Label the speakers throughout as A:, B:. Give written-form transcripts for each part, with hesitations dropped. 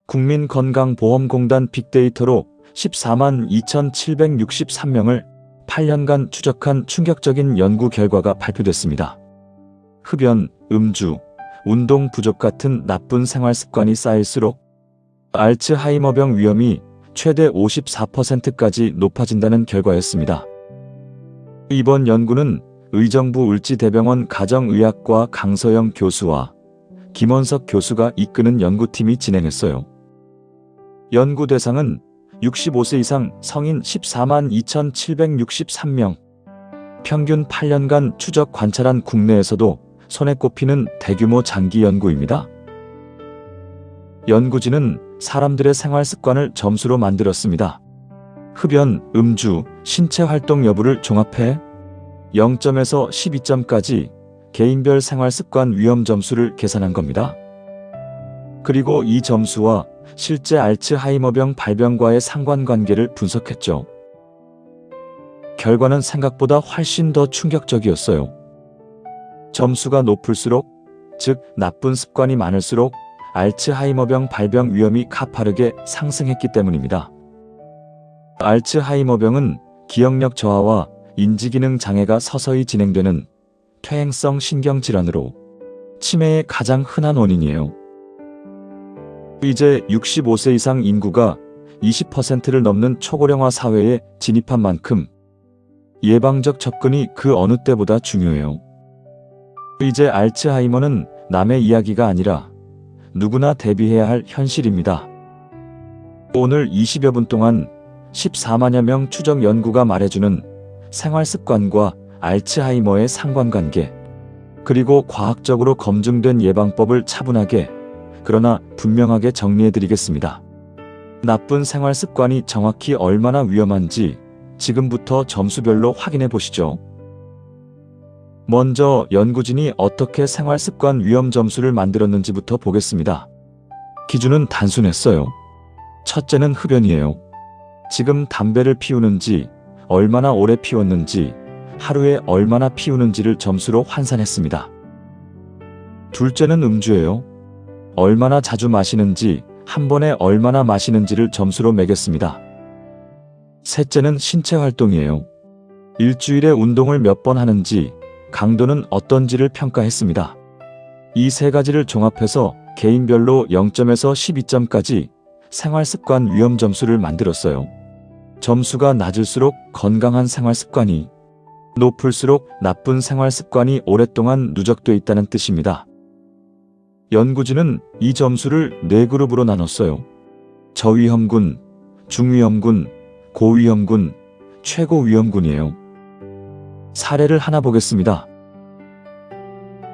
A: 국민건강보험공단 빅데이터로 14만 2,763명을 8년간 추적한 충격적인 연구 결과가 발표됐습니다. 흡연, 음주, 운동 부족 같은 나쁜 생활 습관이 쌓일수록 알츠하이머병 위험이 최대 54%까지 높아진다는 결과였습니다. 이번 연구는 의정부 울지대병원 가정의학과 강서영 교수와 김원석 교수가 이끄는 연구팀이 진행했어요. 연구 대상은 65세 이상 성인 14만 2,763명. 평균 8년간 추적 관찰한 국내에서도 손에 꼽히는 대규모 장기 연구입니다. 연구진은 사람들의 생활 습관을 점수로 만들었습니다. 흡연, 음주, 신체 활동 여부를 종합해 0점에서 12점까지 개인별 생활 습관 위험 점수를 계산한 겁니다. 그리고 이 점수와 실제 알츠하이머병 발병과의 상관관계를 분석했죠. 결과는 생각보다 훨씬 더 충격적이었어요. 점수가 높을수록, 즉 나쁜 습관이 많을수록 알츠하이머병 발병 위험이 가파르게 상승했기 때문입니다. 알츠하이머병은 기억력 저하와 인지기능 장애가 서서히 진행되는 퇴행성 신경질환으로 치매의 가장 흔한 원인이에요. 이제 65세 이상 인구가 20%를 넘는 초고령화 사회에 진입한 만큼 예방적 접근이 그 어느 때보다 중요해요. 이제 알츠하이머는 남의 이야기가 아니라 누구나 대비해야 할 현실입니다. 오늘 20여 분 동안 14만여 명 추적 연구가 말해주는 생활 습관과 알츠하이머의 상관관계, 그리고 과학적으로 검증된 예방법을 차분하게 그러나 분명하게 정리해드리겠습니다. 나쁜 생활 습관이 정확히 얼마나 위험한지 지금부터 점수별로 확인해 보시죠. 먼저 연구진이 어떻게 생활 습관 위험 점수를 만들었는지부터 보겠습니다. 기준은 단순했어요. 첫째는 흡연이에요. 지금 담배를 피우는지, 얼마나 오래 피웠는지, 하루에 얼마나 피우는지를 점수로 환산했습니다. 둘째는 음주예요. 얼마나 자주 마시는지, 한 번에 얼마나 마시는지를 점수로 매겼습니다. 셋째는 신체 활동이에요. 일주일에 운동을 몇 번 하는지, 강도는 어떤지를 평가했습니다. 이 세 가지를 종합해서 개인별로 0점에서 12점까지 생활 습관 위험 점수를 만들었어요. 점수가 낮을수록 건강한 생활 습관이, 높을수록 나쁜 생활 습관이 오랫동안 누적돼 있다는 뜻입니다. 연구진은 이 점수를 4그룹으로 나눴어요. 저위험군, 중위험군, 고위험군, 최고위험군이에요. 사례를 하나 보겠습니다.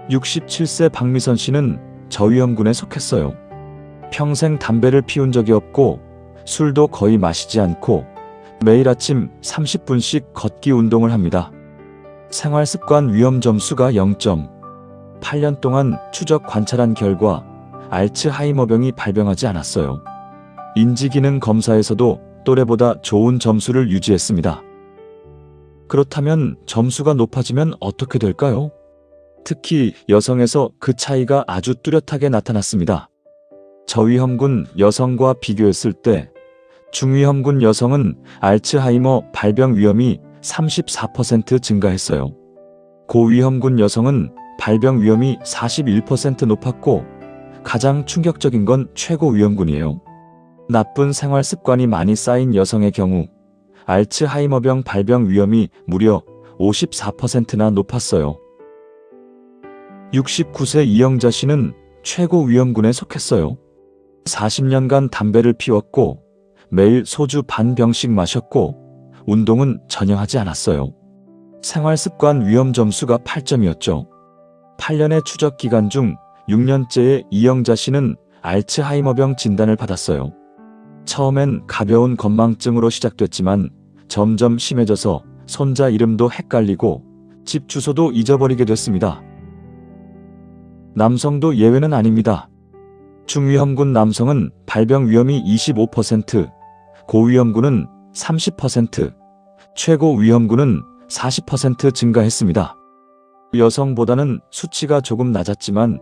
A: 67세 박미선 씨는 저위험군에 속했어요. 평생 담배를 피운 적이 없고 술도 거의 마시지 않고 매일 아침 30분씩 걷기 운동을 합니다. 생활습관 위험 점수가 0점. 8년 동안 추적 관찰한 결과 알츠하이머병이 발병하지 않았어요. 인지기능 검사에서도 또래보다 좋은 점수를 유지했습니다. 그렇다면 점수가 높아지면 어떻게 될까요? 특히 여성에서 그 차이가 아주 뚜렷하게 나타났습니다. 저위험군 여성과 비교했을 때 중위험군 여성은 알츠하이머 발병 위험이 34% 증가했어요. 고위험군 여성은 발병 위험이 41% 높았고 가장 충격적인 건 최고위험군이에요. 나쁜 생활 습관이 많이 쌓인 여성의 경우 알츠하이머병 발병 위험이 무려 54%나 높았어요. 69세 이영자 씨는 최고위험군에 속했어요. 40년간 담배를 피웠고 매일 소주 반 병씩 마셨고 운동은 전혀 하지 않았어요. 생활습관 위험 점수가 8점이었죠. 8년의 추적 기간 중 6년째의 이영자 씨는 알츠하이머병 진단을 받았어요. 처음엔 가벼운 건망증으로 시작됐지만 점점 심해져서 손자 이름도 헷갈리고 집 주소도 잊어버리게 됐습니다. 남성도 예외는 아닙니다. 중위험군 남성은 발병 위험이 25%, 고위험군은 30%, 최고위험군은 40% 증가했습니다. 여성보다는 수치가 조금 낮았지만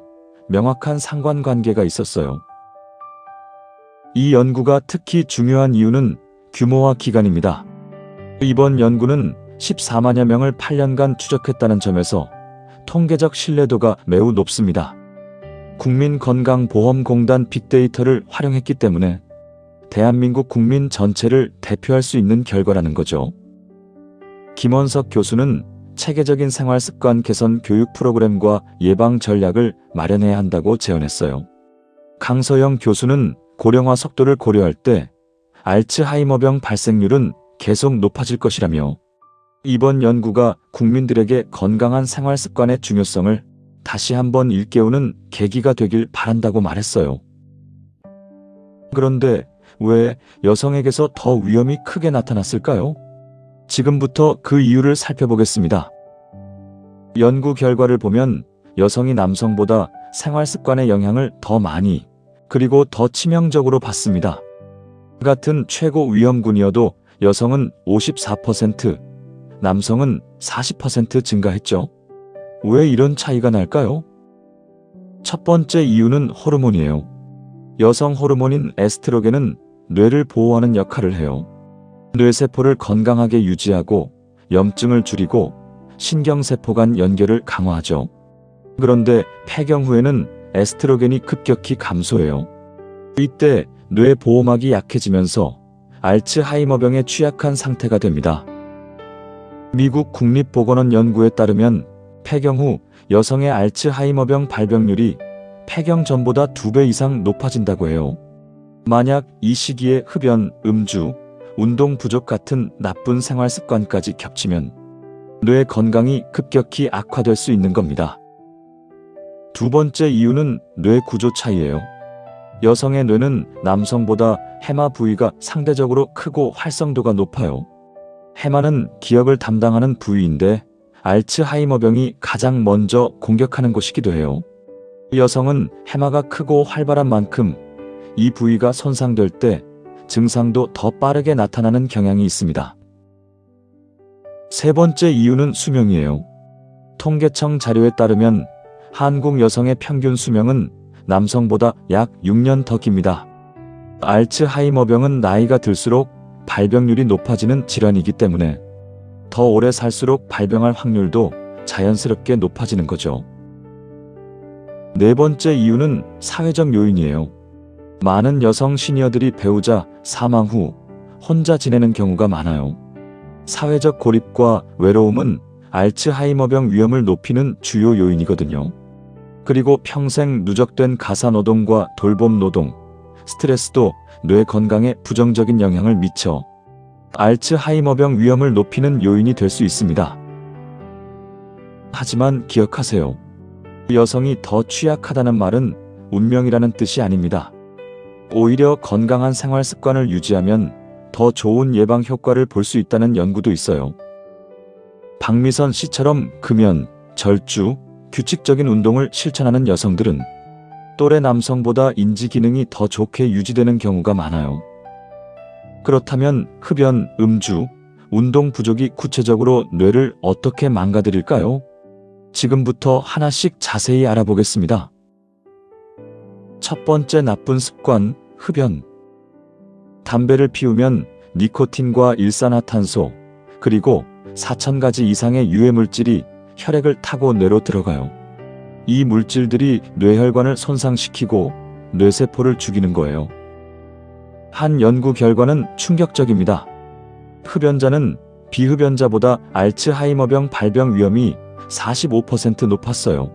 A: 명확한 상관관계가 있었어요. 이 연구가 특히 중요한 이유는 규모와 기간입니다. 이번 연구는 14만여 명을 8년간 추적했다는 점에서 통계적 신뢰도가 매우 높습니다. 국민건강보험공단 빅데이터를 활용했기 때문에 대한민국 국민 전체를 대표할 수 있는 결과라는 거죠. 김원석 교수는 체계적인 생활습관 개선 교육 프로그램과 예방 전략을 마련해야 한다고 제언했어요. 강서영 교수는 고령화 속도를 고려할 때 알츠하이머병 발생률은 계속 높아질 것이라며 이번 연구가 국민들에게 건강한 생활습관의 중요성을 다시 한번 일깨우는 계기가 되길 바란다고 말했어요. 그런데 왜 여성에게서 더 위험이 크게 나타났을까요? 지금부터 그 이유를 살펴보겠습니다. 연구 결과를 보면 여성이 남성보다 생활습관의 영향을 더 많이 그리고 더 치명적으로 받습니다. 같은 최고 위험군이어도 여성은 54%, 남성은 40% 증가했죠. 왜 이런 차이가 날까요? 첫 번째 이유는 호르몬이에요. 여성 호르몬인 에스트로겐은 뇌를 보호하는 역할을 해요. 뇌세포를 건강하게 유지하고 염증을 줄이고 신경세포 간 연결을 강화하죠. 그런데 폐경 후에는 에스트로겐이 급격히 감소해요. 이때 뇌 보호막이 약해지면서 알츠하이머병에 취약한 상태가 됩니다. 미국 국립보건원 연구에 따르면 폐경 후 여성의 알츠하이머병 발병률이 폐경 전보다 2배 이상 높아진다고 해요. 만약 이 시기에 흡연, 음주, 운동 부족 같은 나쁜 생활 습관까지 겹치면 뇌 건강이 급격히 악화될 수 있는 겁니다. 두 번째 이유는 뇌 구조 차이예요. 여성의 뇌는 남성보다 해마 부위가 상대적으로 크고 활성도가 높아요. 해마는 기억을 담당하는 부위인데 알츠하이머병이 가장 먼저 공격하는 곳이기도 해요. 여성은 해마가 크고 활발한 만큼 이 부위가 손상될 때 증상도 더 빠르게 나타나는 경향이 있습니다. 세 번째 이유는 수명이에요. 통계청 자료에 따르면 한국 여성의 평균 수명은 남성보다 약 6년 더 깁니다. 알츠하이머병은 나이가 들수록 발병률이 높아지는 질환이기 때문에 더 오래 살수록 발병할 확률도 자연스럽게 높아지는 거죠. 네 번째 이유는 사회적 요인이에요. 많은 여성 시니어들이 배우자 사망 후 혼자 지내는 경우가 많아요. 사회적 고립과 외로움은 알츠하이머병 위험을 높이는 주요 요인이거든요. 그리고 평생 누적된 가사노동과 돌봄 노동, 스트레스도 뇌 건강에 부정적인 영향을 미쳐 알츠하이머병 위험을 높이는 요인이 될 수 있습니다. 하지만 기억하세요. 여성이 더 취약하다는 말은 운명이라는 뜻이 아닙니다. 오히려 건강한 생활 습관을 유지하면 더 좋은 예방 효과를 볼 수 있다는 연구도 있어요. 박미선 씨처럼 금연, 절주, 규칙적인 운동을 실천하는 여성들은 또래 남성보다 인지 기능이 더 좋게 유지되는 경우가 많아요. 그렇다면 흡연, 음주, 운동 부족이 구체적으로 뇌를 어떻게 망가뜨릴까요? 지금부터 하나씩 자세히 알아보겠습니다. 첫 번째 나쁜 습관, 흡연. 담배를 피우면 니코틴과 일산화탄소, 그리고 4,000가지 이상의 유해물질이 혈액을 타고 뇌로 들어가요. 이 물질들이 뇌혈관을 손상시키고 뇌세포를 죽이는 거예요. 한 연구 결과는 충격적입니다. 흡연자는 비흡연자보다 알츠하이머병 발병 위험이 45% 높았어요.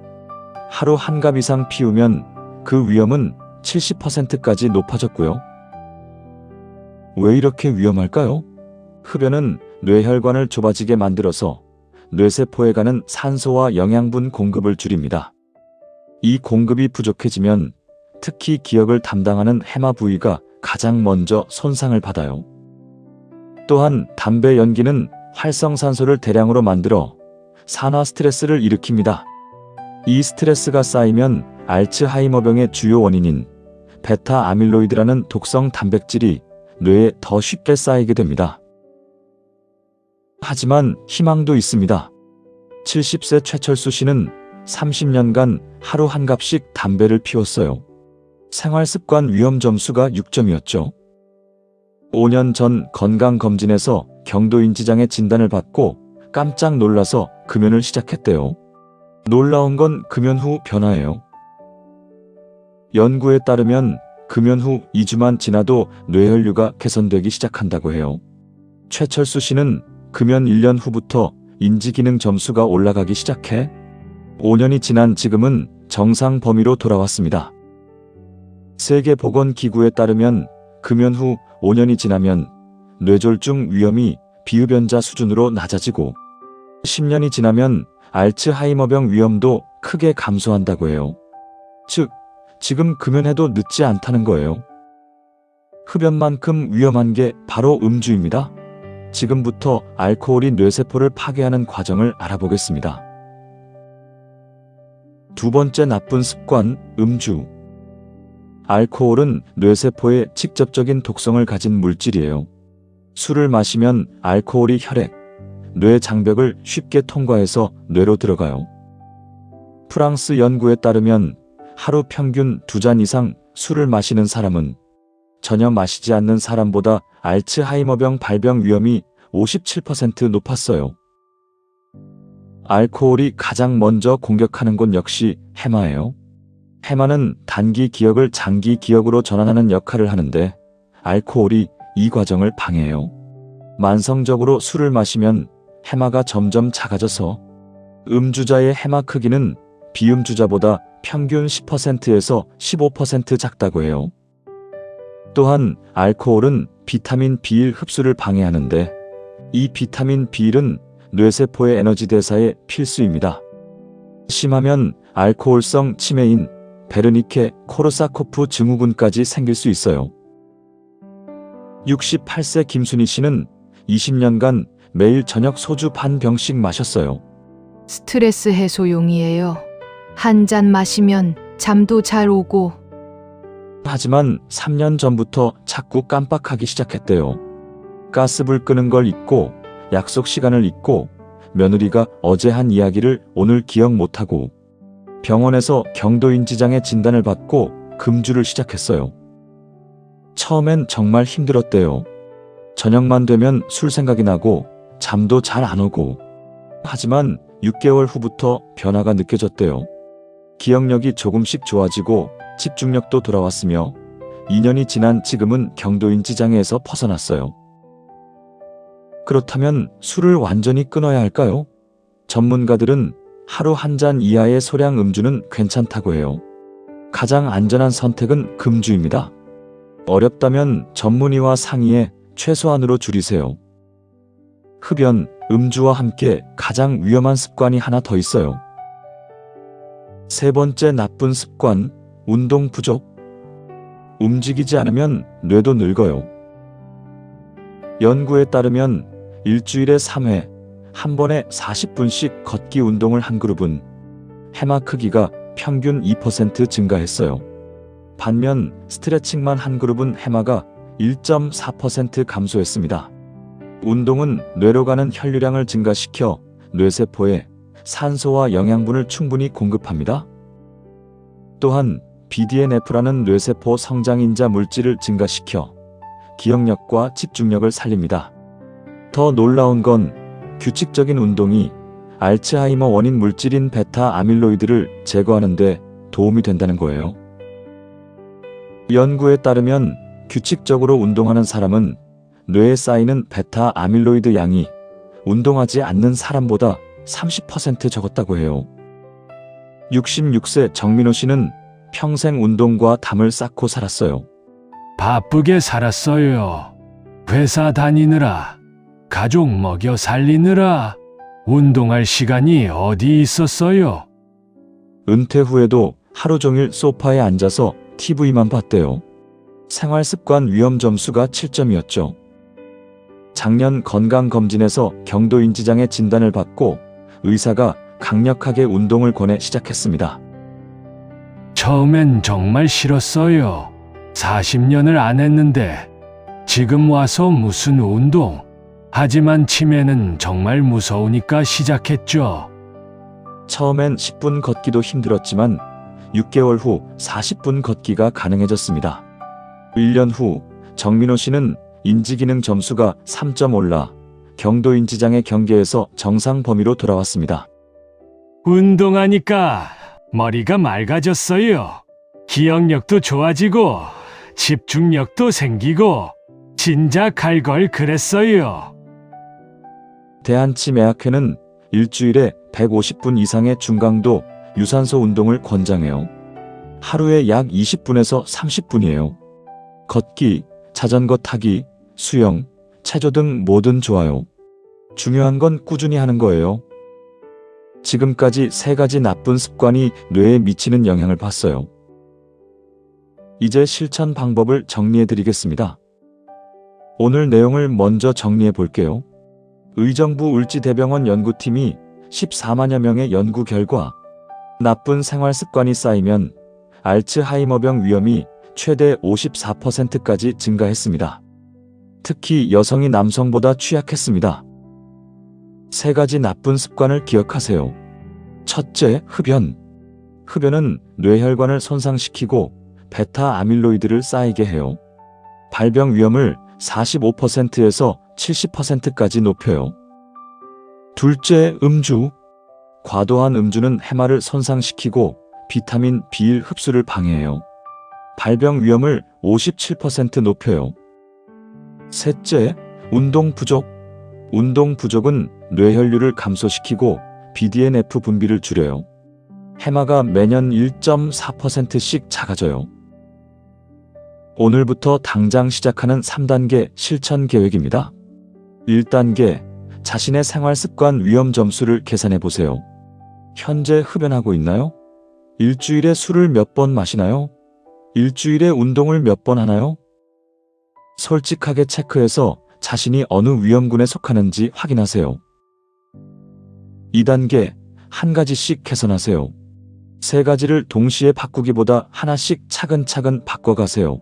A: 하루 한 갑 이상 피우면 그 위험은 70%까지 높아졌고요. 왜 이렇게 위험할까요? 흡연은 뇌혈관을 좁아지게 만들어서 뇌세포에 가는 산소와 영양분 공급을 줄입니다. 이 공급이 부족해지면 특히 기억을 담당하는 해마 부위가 가장 먼저 손상을 받아요. 또한 담배 연기는 활성산소를 대량으로 만들어 산화 스트레스를 일으킵니다. 이 스트레스가 쌓이면 알츠하이머병의 주요 원인인 베타 아밀로이드라는 독성 단백질이 뇌에 더 쉽게 쌓이게 됩니다. 하지만 희망도 있습니다. 70세 최철수 씨는 30년간 하루 한 갑씩 담배를 피웠어요. 생활습관 위험 점수가 6점이었죠. 5년 전 건강검진에서 경도인지장애 진단을 받고 깜짝 놀라서 금연을 시작했대요. 놀라운 건 금연 후 변화예요. 연구에 따르면 금연 후 2주만 지나도 뇌혈류가 개선되기 시작한다고 해요. 최철수 씨는 금연 1년 후부터 인지기능 점수가 올라가기 시작해 5년이 지난 지금은 정상 범위로 돌아왔습니다. 세계보건기구에 따르면 금연 후 5년이 지나면 뇌졸중 위험이 비흡연자 수준으로 낮아지고 10년이 지나면 알츠하이머병 위험도 크게 감소한다고 해요. 즉, 지금 금연해도 늦지 않다는 거예요. 흡연만큼 위험한 게 바로 음주입니다. 지금부터 알코올이 뇌세포를 파괴하는 과정을 알아보겠습니다. 두 번째 나쁜 습관, 음주. 알코올은 뇌세포에 직접적인 독성을 가진 물질이에요. 술을 마시면 알코올이 혈액, 뇌 장벽을 쉽게 통과해서 뇌로 들어가요. 프랑스 연구에 따르면 하루 평균 2잔 이상 술을 마시는 사람은 전혀 마시지 않는 사람보다 알츠하이머병 발병 위험이 57% 높았어요. 알코올이 가장 먼저 공격하는 곳 역시 해마예요. 해마는 단기 기억을 장기 기억으로 전환하는 역할을 하는데 알코올이 이 과정을 방해해요. 만성적으로 술을 마시면 해마가 점점 작아져서 음주자의 해마 크기는 비음주자보다 평균 10%에서 15% 작다고 해요. 또한 알코올은 비타민 B1 흡수를 방해하는데 이 비타민 B1은 뇌세포의 에너지 대사에 필수입니다. 심하면 알코올성 치매인 베르니케 코르사코프 증후군까지 생길 수 있어요. 68세 김순희 씨는 20년간 매일 저녁 소주 반 병씩 마셨어요.
B: 스트레스 해소용이에요. 한 잔 마시면 잠도 잘 오고.
A: 하지만 3년 전부터 자꾸 깜빡하기 시작했대요. 가스불 끄는 걸 잊고 약속 시간을 잊고 며느리가 어제 한 이야기를 오늘 기억 못하고 병원에서 경도인지장애 진단을 받고 금주를 시작했어요. 처음엔 정말 힘들었대요. 저녁만 되면 술 생각이 나고 잠도 잘 안 오고. 하지만 6개월 후부터 변화가 느껴졌대요. 기억력이 조금씩 좋아지고 집중력도 돌아왔으며 2년이 지난 지금은 경도인지장애에서 벗어났어요. 그렇다면 술을 완전히 끊어야 할까요? 전문가들은 하루 한 잔 이하의 소량 음주는 괜찮다고 해요. 가장 안전한 선택은 금주입니다. 어렵다면 전문의와 상의해 최소한으로 줄이세요. 흡연, 음주와 함께 가장 위험한 습관이 하나 더 있어요. 세 번째 나쁜 습관, 운동 부족. 움직이지 않으면 뇌도 늙어요. 연구에 따르면 일주일에 3회, 한 번에 40분씩 걷기 운동을 한 그룹은 해마 크기가 평균 2% 증가했어요. 반면 스트레칭만 한 그룹은 해마가 1.4% 감소했습니다. 운동은 뇌로 가는 혈류량을 증가시켜 뇌세포에 산소와 영양분을 충분히 공급합니다. 또한 BDNF라는 뇌세포 성장인자 물질을 증가시켜 기억력과 집중력을 살립니다. 더 놀라운 건 규칙적인 운동이 알츠하이머 원인 물질인 베타 아밀로이드를 제거하는 데 도움이 된다는 거예요. 연구에 따르면 규칙적으로 운동하는 사람은 뇌에 쌓이는 베타 아밀로이드 양이 운동하지 않는 사람보다 30% 적었다고 해요. 66세 정민호 씨는 평생 운동과 담을 쌓고 살았어요.
C: 바쁘게 살았어요. 회사 다니느라, 가족 먹여 살리느라 운동할 시간이 어디 있었어요.
A: 은퇴 후에도 하루 종일 소파에 앉아서 TV만 봤대요. 생활습관 위험 점수가 7점이었죠. 작년 건강검진에서 경도인지장애 진단을 받고 의사가 강력하게 운동을 권해 시작했습니다.
C: 처음엔 정말 싫었어요. 40년을 안 했는데 지금 와서 무슨 운동. 하지만 치매는 정말 무서우니까 시작했죠.
A: 처음엔 10분 걷기도 힘들었지만 6개월 후 40분 걷기가 가능해졌습니다. 1년 후 정민호 씨는 인지기능 점수가 3점 올라 경도인지장애 경계에서 정상 범위로 돌아왔습니다.
C: 운동하니까 머리가 맑아졌어요. 기억력도 좋아지고 집중력도 생기고 진짜 갈 걸 그랬어요.
A: 대한치매학회는 일주일에 150분 이상의 중강도 유산소 운동을 권장해요. 하루에 약 20분에서 30분이에요. 걷기, 자전거 타기, 수영, 체조 등 뭐든 좋아요. 중요한 건 꾸준히 하는 거예요. 지금까지 3가지 나쁜 습관이 뇌에 미치는 영향을 봤어요. 이제 실천 방법을 정리해 드리겠습니다. 오늘 내용을 먼저 정리해 볼게요. 의정부 울지대병원 연구팀이 14만여 명의 연구 결과 나쁜 생활 습관이 쌓이면 알츠하이머병 위험이 최대 54%까지 증가했습니다. 특히 여성이 남성보다 취약했습니다. 3가지 나쁜 습관을 기억하세요. 첫째, 흡연. 흡연은 뇌혈관을 손상시키고 베타 아밀로이드를 쌓이게 해요. 발병 위험을 45%에서 70%까지 높여요. 둘째, 음주. 과도한 음주는 해마를 손상시키고 비타민 B1 흡수를 방해해요. 발병 위험을 57% 높여요. 셋째, 운동 부족. 운동 부족은 뇌혈류를 감소시키고 BDNF 분비를 줄여요. 해마가 매년 1.4%씩 작아져요. 오늘부터 당장 시작하는 3단계 실천 계획입니다. 1단계, 자신의 생활 습관 위험 점수를 계산해 보세요. 현재 흡연하고 있나요? 일주일에 술을 몇 번 마시나요? 일주일에 운동을 몇 번 하나요? 솔직하게 체크해서 자신이 어느 위험군에 속하는지 확인하세요. 2단계, 한 가지씩 개선하세요. 3가지를 동시에 바꾸기보다 하나씩 차근차근 바꿔가세요.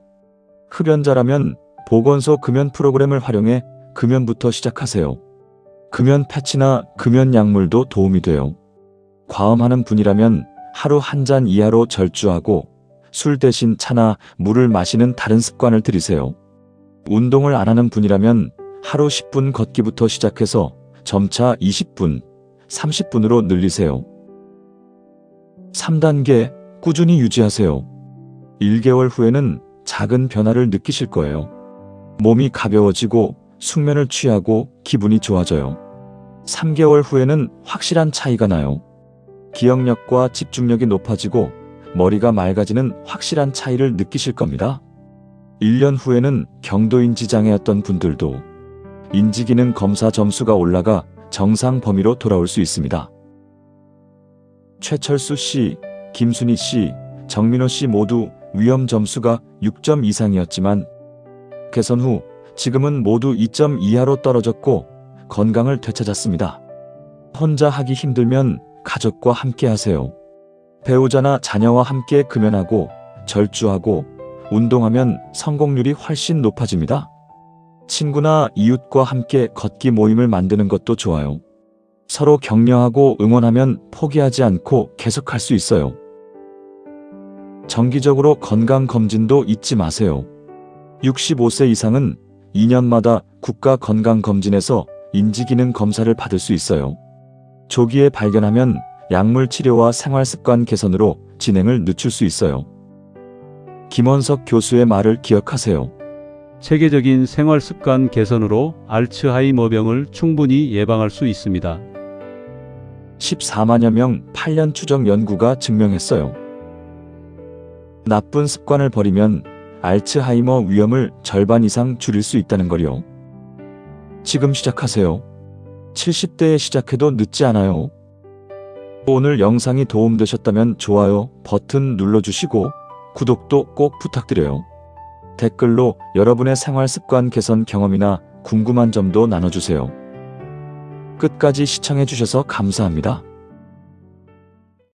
A: 흡연자라면 보건소 금연 프로그램을 활용해 금연부터 시작하세요. 금연 패치나 금연 약물도 도움이 돼요. 과음하는 분이라면 하루 1잔 이하로 절주하고 술 대신 차나 물을 마시는 다른 습관을 들이세요. 운동을 안 하는 분이라면 하루 10분 걷기부터 시작해서 점차 20분, 30분으로 늘리세요. 3단계, 꾸준히 유지하세요. 1개월 후에는 작은 변화를 느끼실 거예요. 몸이 가벼워지고 숙면을 취하고 기분이 좋아져요. 3개월 후에는 확실한 차이가 나요. 기억력과 집중력이 높아지고 머리가 맑아지는 확실한 차이를 느끼실 겁니다. 1년 후에는 경도인지 장애였던 분들도 인지기능 검사 점수가 올라가 정상 범위로 돌아올 수 있습니다. 최철수 씨, 김순희 씨, 정민호 씨 모두 위험 점수가 6점 이상이었지만 개선 후 지금은 모두 2점 이하로 떨어졌고 건강을 되찾았습니다. 혼자 하기 힘들면 가족과 함께 하세요. 배우자나 자녀와 함께 금연하고 절주하고 운동하면 성공률이 훨씬 높아집니다. 친구나 이웃과 함께 걷기 모임을 만드는 것도 좋아요. 서로 격려하고 응원하면 포기하지 않고 계속할 수 있어요. 정기적으로 건강검진도 잊지 마세요. 65세 이상은 2년마다 국가건강검진에서 인지기능 검사를 받을 수 있어요. 조기에 발견하면 약물 치료와 생활습관 개선으로 진행을 늦출 수 있어요. 김원석 교수의 말을 기억하세요.
D: 체계적인 생활 습관 개선으로 알츠하이머병을 충분히 예방할 수 있습니다.
A: 14만여 명 8년 추적 연구가 증명했어요. 나쁜 습관을 버리면 알츠하이머 위험을 절반 이상 줄일 수 있다는 걸요. 지금 시작하세요. 70대에 시작해도 늦지 않아요. 오늘 영상이 도움되셨다면 좋아요 버튼 눌러주시고 구독도 꼭 부탁드려요. 댓글로 여러분의 생활 습관 개선 경험이나 궁금한 점도 나눠주세요. 끝까지 시청해주셔서 감사합니다.